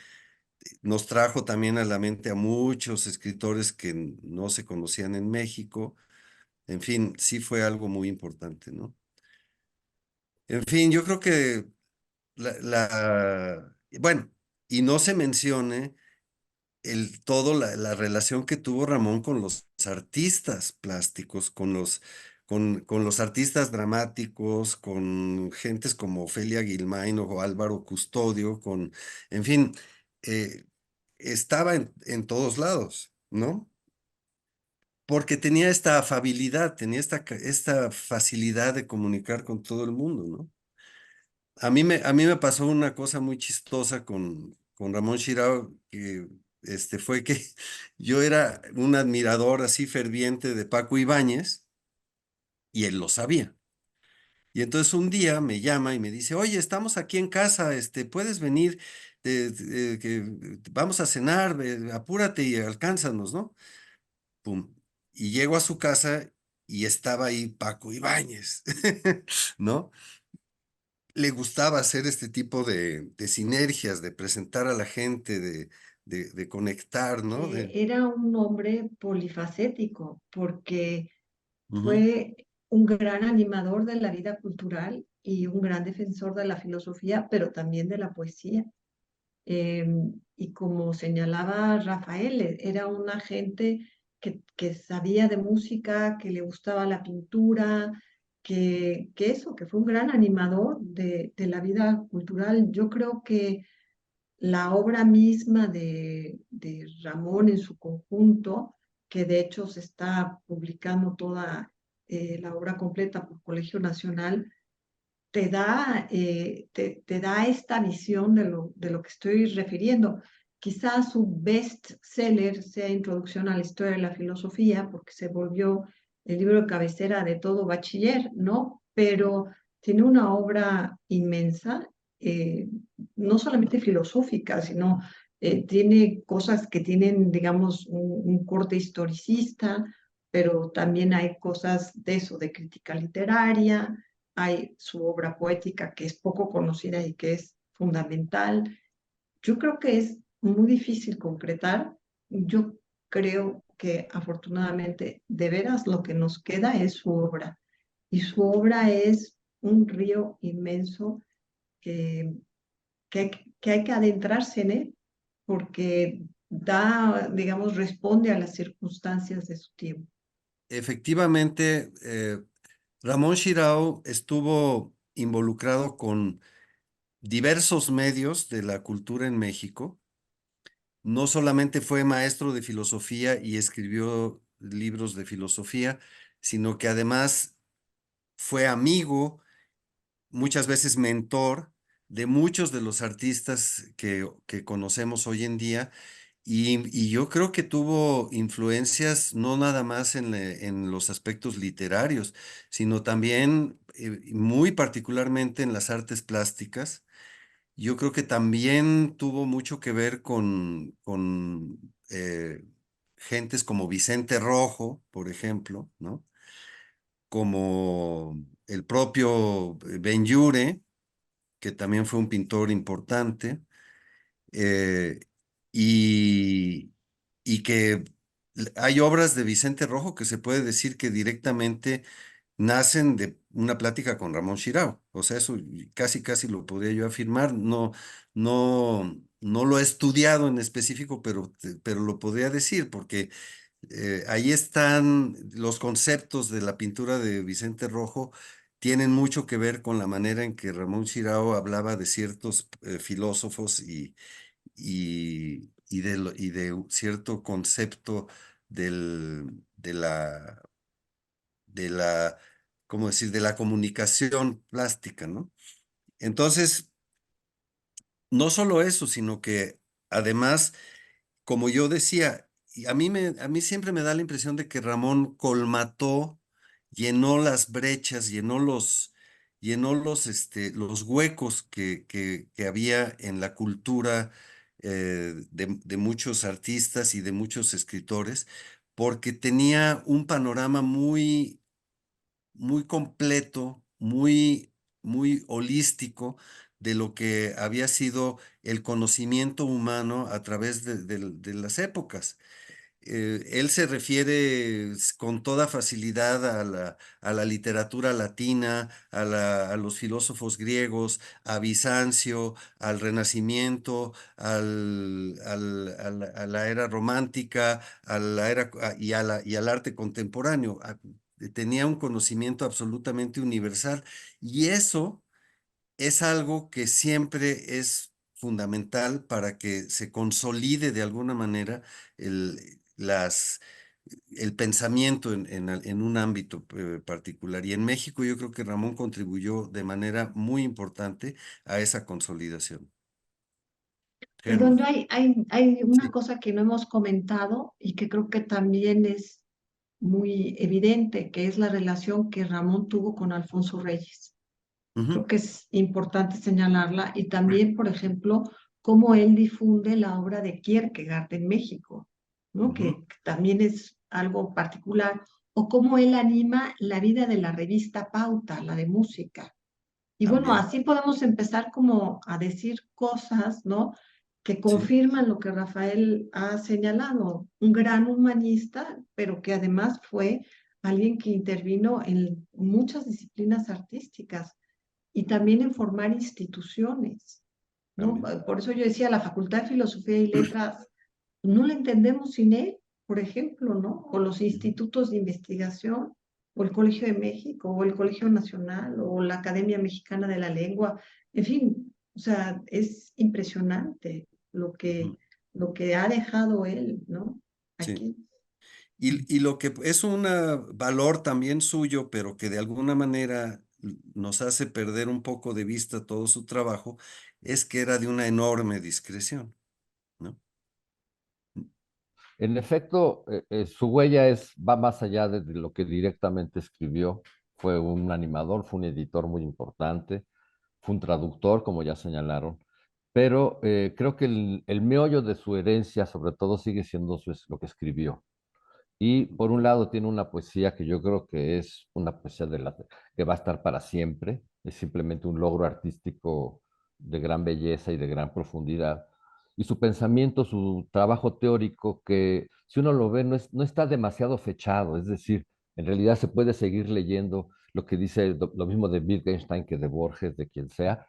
nos trajo también a la mente a muchos escritores que no se conocían en México. En fin, sí fue algo muy importante, ¿no? En fin, yo creo que bueno, y no se mencione la relación que tuvo Ramón con los artistas plásticos, con los artistas dramáticos, con gentes como Ofelia Guilmain o Álvaro Custodio, en fin, eh, estaba en todos lados, ¿no? Porque tenía esta afabilidad, tenía esta facilidad de comunicar con todo el mundo, ¿no? A mí me pasó una cosa muy chistosa con Ramón Shirao, que fue que yo era un admirador así ferviente de Paco Ibáñez y él lo sabía. Y entonces un día me llama y me dice, oye, estamos aquí en casa, ¿puedes venir? Que vamos a cenar, apúrate y alcánzanos, ¿no? Pum. Y llego a su casa y estaba ahí Paco Ibáñez, ¿no? Le gustaba hacer este tipo de sinergias, de presentar a la gente, de conectar, ¿no? Era un hombre polifacético porque Ujú, fue un gran animador de la vida cultural y un gran defensor de la filosofía, pero también de la poesía. Y como señalaba Rafael, era una gente que sabía de música, que le gustaba la pintura, que eso, que fue un gran animador de la vida cultural. Yo creo que la obra misma de Ramón en su conjunto, que de hecho se está publicando toda la obra completa por Colegio Nacional, te da esta visión de lo que estoy refiriendo. Quizás su best seller sea Introducción a la Historia de la Filosofía, porque se volvió el libro de cabecera de todo bachiller, ¿no? Pero tiene una obra inmensa, no solamente filosófica, sino tiene cosas que tienen, digamos, un corte historicista, pero también hay cosas de eso, de crítica literaria, hay su obra poética que es poco conocida y que es fundamental. Yo creo que es muy difícil concretar. Yo creo que afortunadamente de veras lo que nos queda es su obra. Y su obra es un río inmenso que, que hay que adentrarse en él porque da, digamos, responde a las circunstancias de su tiempo. efectivamente, Ramón Shirao estuvo involucrado con diversos medios de la cultura en México. No solamente fue maestro de filosofía y escribió libros de filosofía, sino que además fue amigo, muchas veces mentor de muchos de los artistas que conocemos hoy en día. Y yo creo que tuvo influencias no nada más en los aspectos literarios, sino también muy particularmente en las artes plásticas. Yo creo que también tuvo mucho que ver con gentes como Vicente Rojo, por ejemplo, ¿no? Como el propio Benlliure, que también fue un pintor importante, eh, y, y que hay obras de Vicente Rojo que se puede decir que directamente nacen de una plática con Ramón Shirao. O sea, eso casi lo podría yo afirmar. No lo he estudiado en específico, pero lo podría decir, porque ahí están los conceptos de la pintura de Vicente Rojo. Tienen mucho que ver con la manera en que Ramón Shirao hablaba de ciertos filósofos y de cierto concepto de la, ¿cómo decir?, de la comunicación plástica, ¿no? Entonces, no solo eso, sino que además, como yo decía, y a mí siempre me da la impresión de que Ramón colmató, llenó las brechas, los huecos que había en la cultura de muchos artistas y de muchos escritores, porque tenía un panorama muy completo, muy holístico de lo que había sido el conocimiento humano a través de las épocas. Él se refiere con toda facilidad a la literatura latina, a los filósofos griegos, a Bizancio, al Renacimiento, a la era romántica, a la era, y al arte contemporáneo. Tenía un conocimiento absolutamente universal y eso es algo que siempre es fundamental para que se consolide de alguna manera el, las, el pensamiento en un ámbito particular. Y en México yo creo que Ramón contribuyó de manera muy importante a esa consolidación. Germán. Redondo, hay una Sí. cosa que no hemos comentado y que creo que también es muy evidente, que es la relación que Ramón tuvo con Alfonso Reyes. Ujú. Creo que es importante señalarla y también, por ejemplo, cómo él difunde la obra de Kierkegaard en México, ¿no? Ujú. Que también es algo particular, o cómo él anima la vida de la revista Pauta, la de música. Y bueno, También. así podemos empezar como a decir cosas, ¿no? Que Sí. confirman lo que Rafael ha señalado, un gran humanista, pero que además fue alguien que intervino en muchas disciplinas artísticas y también en formar instituciones, ¿no? También. Por eso yo decía, la Facultad de Filosofía y Letras no la entendemos sin él, por ejemplo, ¿no? O los Ujú. institutos de investigación, o el Colegio de México, o el Colegio Nacional, o la Academia Mexicana de la Lengua, en fin, o sea, es impresionante Ujú. lo que ha dejado él, ¿no? Sí. Aquí. Y lo que es un valor también suyo, pero que de alguna manera nos hace perder un poco de vista todo su trabajo, es que era de una enorme discreción, ¿no? En efecto, su huella va más allá de lo que directamente escribió. Fue un animador, fue un editor muy importante, fue un traductor, como ya señalaron, pero creo que el meollo de su herencia, sobre todo, sigue siendo lo que escribió. Y por un lado tiene una poesía que yo creo que es una poesía que va a estar para siempre, es simplemente un logro artístico de gran belleza y de gran profundidad. Y su pensamiento, su trabajo teórico, que si uno lo ve no está demasiado fechado, es decir, en realidad se puede seguir leyendo lo que dice lo mismo de Wittgenstein que de Borges, de quien sea,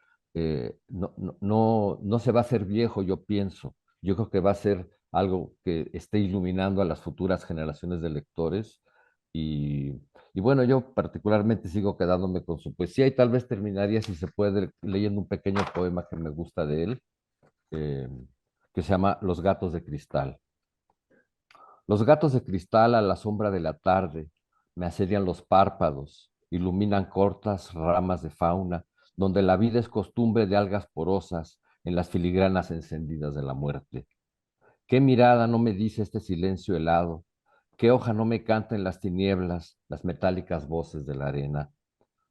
no se va a hacer viejo, yo pienso. Yo creo que va a ser algo que esté iluminando a las futuras generaciones de lectores. Y, y bueno, yo particularmente sigo quedándome con su poesía y tal vez terminaría, si se puede, leyendo un pequeño poema que me gusta de él, eh, que se llama Los gatos de cristal. Los gatos de cristal a la sombra de la tarde me asedian los párpados, iluminan cortas ramas de fauna, donde la vida es costumbre de algas porosas en las filigranas encendidas de la muerte. ¿Qué mirada no me dice este silencio helado? ¿Qué hoja no me canta en las tinieblas las metálicas voces de la arena?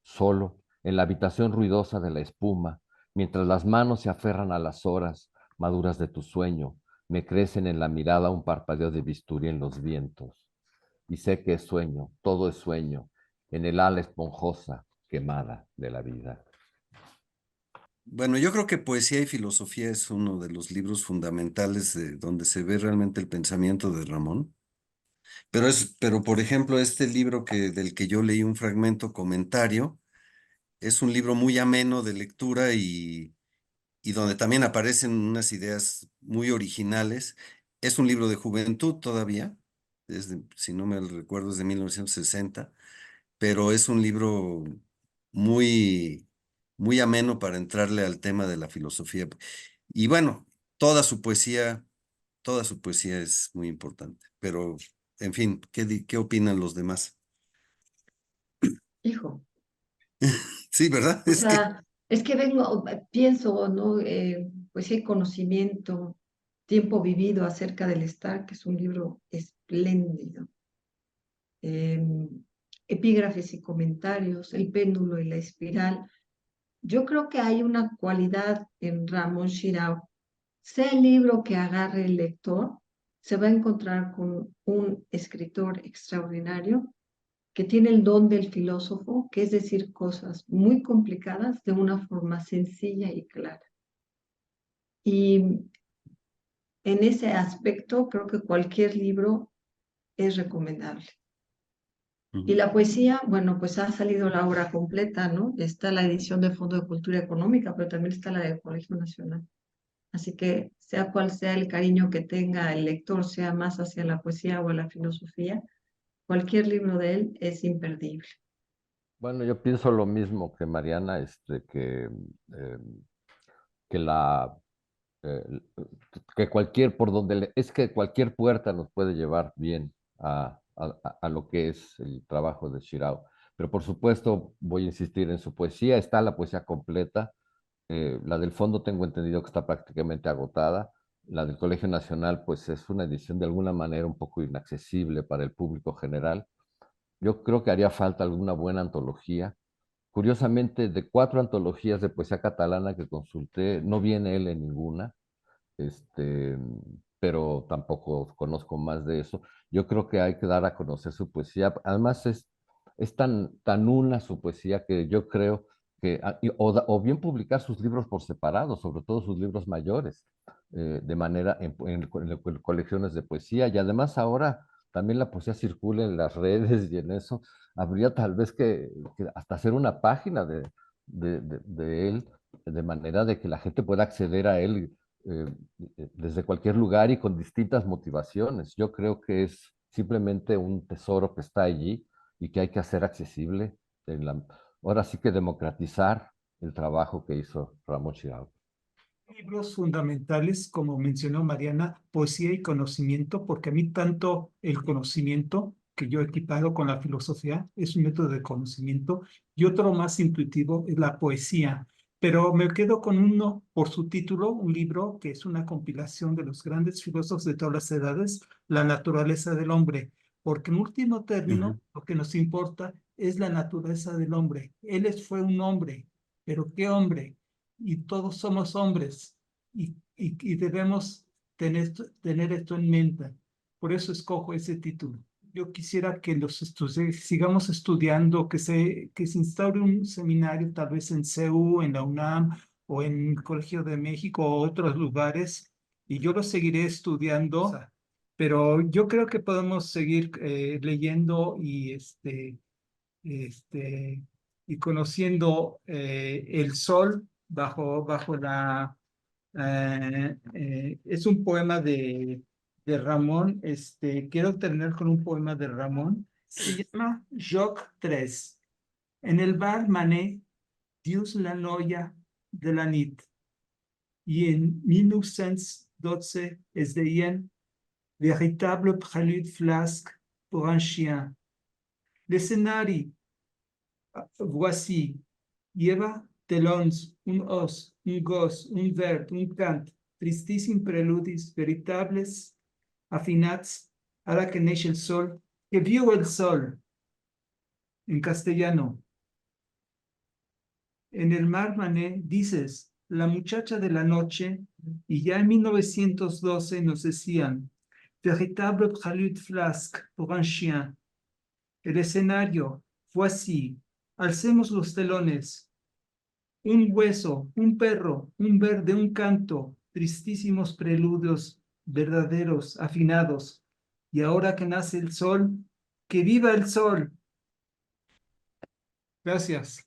Solo, en la habitación ruidosa de la espuma, mientras las manos se aferran a las horas maduras de tu sueño, me crecen en la mirada un parpadeo de bisturí en los vientos. Y sé que es sueño, todo es sueño, en el ala esponjosa, quemada de la vida. Bueno, yo creo que Poesía y Filosofía es uno de los libros fundamentales de donde se ve realmente el pensamiento de Ramón. Pero por ejemplo, este libro del que yo leí un fragmento comentario, es un libro muy ameno de lectura y donde también aparecen unas ideas muy originales. Es un libro de juventud todavía, si no me recuerdo, es de 1960, pero es un libro muy, muy ameno para entrarle al tema de la filosofía. Y bueno, toda su poesía es muy importante, pero en fin, ¿qué opinan los demás? Hijo, Sí, ¿verdad? o sea, es que vengo, pienso, ¿no? Pues sí, conocimiento, tiempo vivido acerca del estar, que es un libro espléndido. eh, Epígrafes y comentarios, El péndulo y la espiral. Yo creo que hay una cualidad en Ramón Shirao. Sea el libro que agarre el lector, se va a encontrar con un escritor extraordinario que tiene el don del filósofo, que es decir cosas muy complicadas de una forma sencilla y clara. Y en ese aspecto creo que cualquier libro es recomendable. Y la poesía, bueno, pues ha salido la obra completa, ¿no? Está la edición de Fondo de Cultura Económica, pero también está la del Colegio Nacional. Así que sea cual sea el cariño que tenga el lector, sea más hacia la poesía o la filosofía, cualquier libro de él es imperdible. Bueno, yo pienso lo mismo que Mariana, que la eh, que cualquier por donde es que cualquier puerta nos puede llevar bien a lo que es el trabajo de Shirao. Pero por supuesto voy a insistir en su poesía, está la poesía completa, la del fondo tengo entendido que está prácticamente agotada, la del Colegio Nacional pues es una edición de alguna manera un poco inaccesible para el público general. Yo creo que haría falta alguna buena antología. Curiosamente, de 4 antologías de poesía catalana que consulté, no viene él en ninguna, este, pero tampoco conozco más de eso. Yo creo que hay que dar a conocer su poesía. Además, es tan una su poesía que yo creo que, o bien publicar sus libros por separado, sobre todo sus libros mayores, de manera en colecciones de poesía. Y además ahora también la poesía circula en las redes y en eso. Habría tal vez que hasta hacer una página de él, de manera de que la gente pueda acceder a él eh, desde cualquier lugar y con distintas motivaciones. Yo creo que es simplemente un tesoro que está allí y que hay que hacer accesible. Ahora sí que democratizar el trabajo que hizo Ramón Chirao. Libros fundamentales, como mencionó Mariana, poesía y conocimiento, porque a mí tanto el conocimiento, que yo he equipado con la filosofía, es un método de conocimiento, y otro más intuitivo es la poesía. Pero me quedo con uno por su título, un libro que es una compilación de los grandes filósofos de todas las edades, La naturaleza del hombre, porque en último término, lo que nos importa es la naturaleza del hombre. Fue un hombre, pero ¿qué hombre? Y todos somos hombres y debemos tener esto en mente. Por eso escojo ese título. Yo quisiera que sigamos estudiando, que se instaure un seminario tal vez en CEU, en la UNAM o en el Colegio de México o otros lugares, y yo lo seguiré estudiando, pero yo creo que podemos seguir leyendo y conociendo el sol bajo es un poema de Ramón. Quiero terminar con un poema de Ramón. Se llama Joc 3. En el bar Manet, Dios la noia de la nit. Y en 1912 es deien Véritable prélude flasque pour un chien. L'escenari, voici, lleva telons, un os, un gos, un verd, un cant, tristíssim preludis veritables, afinats, ara que neix el sol, que vio el sol, en castellano. En el mar Manet dices, la muchacha de la noche, y ya en 1912 nos decían, véritable prélude flasque pour un chien. El escenario fue así, alcemos los telones, un hueso, un perro, un verde, un canto, tristísimos preludios, verdaderos, afinados. Y ahora que nace el sol, ¡que viva el sol! Gracias.